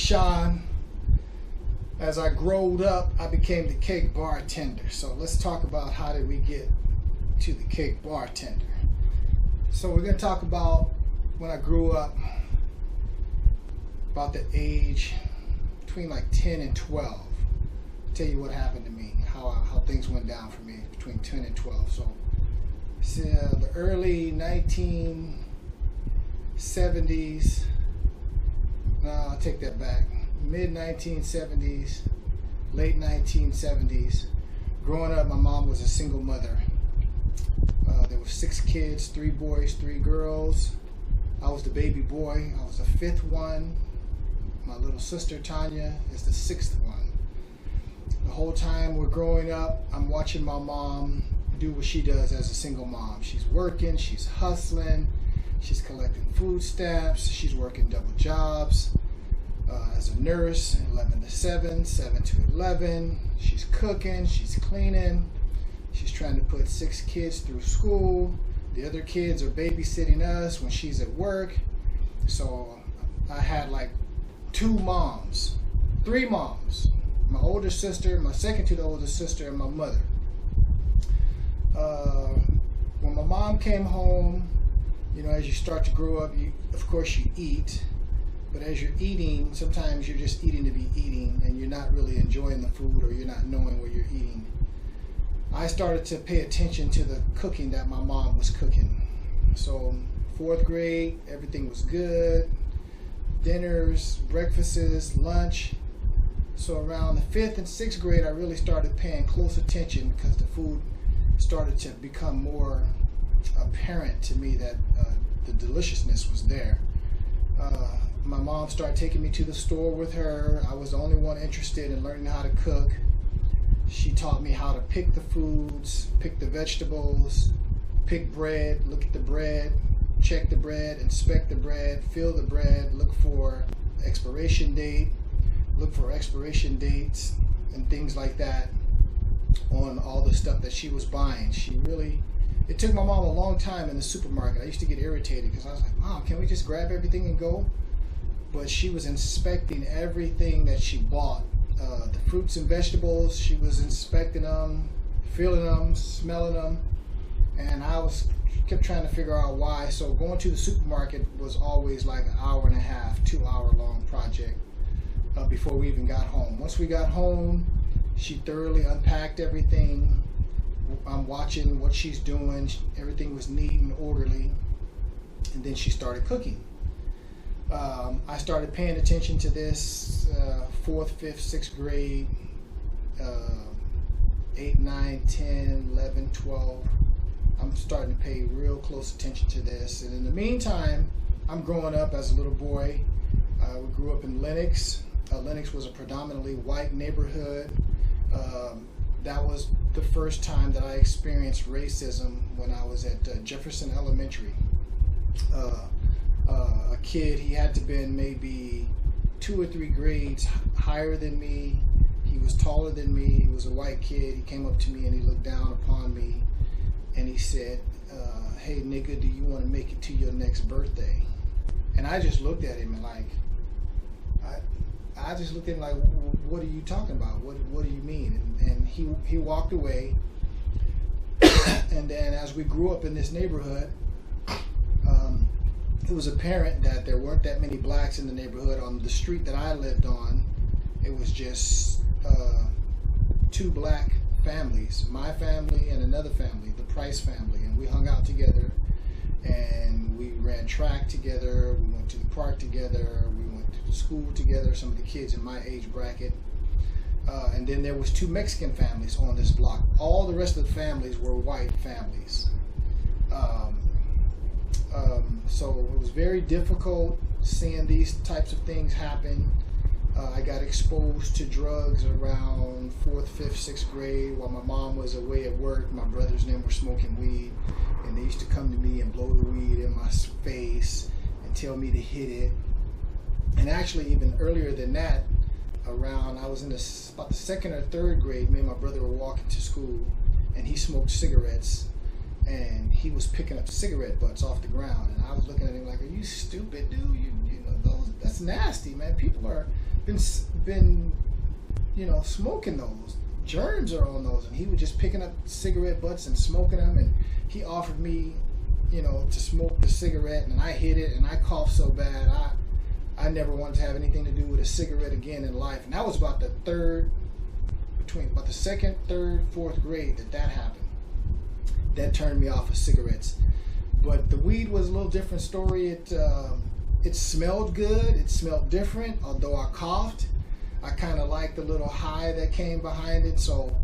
Sean. As I growed up, I became the cake bartender. So let's talk about how did we get to the cake bartender. So we're going to talk about when I grew up, about the age between like 10 and 12. I'll tell you what happened to me, how things went down for me between 10 and 12. So the early 1970s, no, I'll take that back. Mid 1970s, late 1970s. Growing up, my mom was a single mother. There were 6 kids, 3 boys, 3 girls. I was the baby boy. I was the 5th one. My little sister Tanya is the 6th one. The whole time we're growing up, I'm watching my mom do what she does as a single mom. She's working, she's hustling, she's collecting food stamps, she's working double jobs. As a nurse, 11 to 7, 7 to 11. She's cooking, she's cleaning. She's trying to put 6 kids through school. The other kids are babysitting us when she's at work. So I had like 2 moms, 3 moms. My older sister, my second to the oldest sister, and my mother. When my mom came home, you know, as you start to grow up, of course you eat. But as you're eating, sometimes you're just eating to be eating and you're not really enjoying the food, or you're not knowing what you're eating. I started to pay attention to the cooking that my mom was cooking. So 4th grade, everything was good. Dinners, breakfasts, lunch. So around the 5th and 6th grade, I really started paying close attention because the food started to become more apparent to me that the deliciousness was there. My mom started taking me to the store with her. I was the only one interested in learning how to cook. She taught me how to pick the foods, pick the vegetables, pick bread, look at the bread, check the bread, inspect the bread, feel the bread, look for expiration date, look for expiration dates and things like that on all the stuff that she was buying. It took my mom a long time in the supermarket. I used to get irritated because I was like, Mom, can we just grab everything and go? But she was inspecting everything that she bought. The fruits and vegetables, she was inspecting them, feeling them, smelling them. And I kept trying to figure out why. So going to the supermarket was always like an hour and a half, 2-hour long project before we even got home. Once we got home, she thoroughly unpacked everything. I'm watching what she's doing. Everything was neat and orderly. And then she started cooking. I started paying attention to this 4th, 5th, 6th grade, 8, 9, 10, 11, 12. I'm starting to pay real close attention to this. And in the meantime, I'm growing up as a little boy. We grew up in Lenox. Lenox was a predominantly white neighborhood. That was the first time that I experienced racism when I was at Jefferson Elementary. A kid, he had to been maybe 2 or 3 grades higher than me. He was taller than me. He was a white kid. He came up to me and he looked down upon me and he said, hey nigga, do you want to make it to your next birthday? And I just looked at him and like, I just looked at him like, what are you talking about? What do you mean? And he walked away. And then as we grew up in this neighborhood, it was apparent that there weren't that many blacks in the neighborhood. On the street that I lived on, it was just 2 black families, my family and another family, the Price family, and we hung out together and we ran track together, we went to the park together, we went to school together, some of the kids in my age bracket. And then there was 2 Mexican families on this block. All the rest of the families were white families. So it was very difficult seeing these types of things happen. I got exposed to drugs around 4th, 5th, 6th grade while my mom was away at work. My brothers and them were smoking weed, and they used to come to me and blow the weed in my face and tell me to hit it. And actually even earlier than that, around, I was in about the 2nd or 3rd grade, me and my brother were walking to school, and he smoked cigarettes, and he was picking up cigarette butts off the ground, and I was looking at him like, are you stupid, dude? You know, that's nasty, man. People are been smoking those. Germs are on those, and he was just picking up cigarette butts and smoking them, and he offered me, to smoke the cigarette, and I hit it, and I coughed so bad, I never wanted to have anything to do with a cigarette again in life. And that was about the second, third, fourth grade that happened. That turned me off of cigarettes. But the weed was a little different story. It smelled good. It smelled different. Although I coughed, I kind of liked the little high that came behind it. So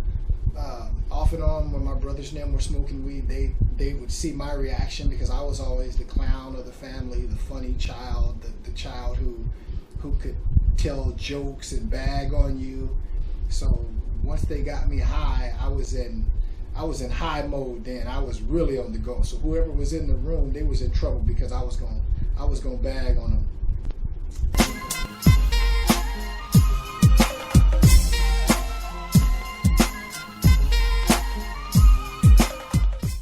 off and on, when my brothers and them were smoking weed, they would see my reaction, because I was always the clown of the family, the funny child, the child who could tell jokes and bag on you. So once they got me high, I was in high mode then. I was really on the go. So whoever was in the room, they was in trouble, because I was gonna bag on them.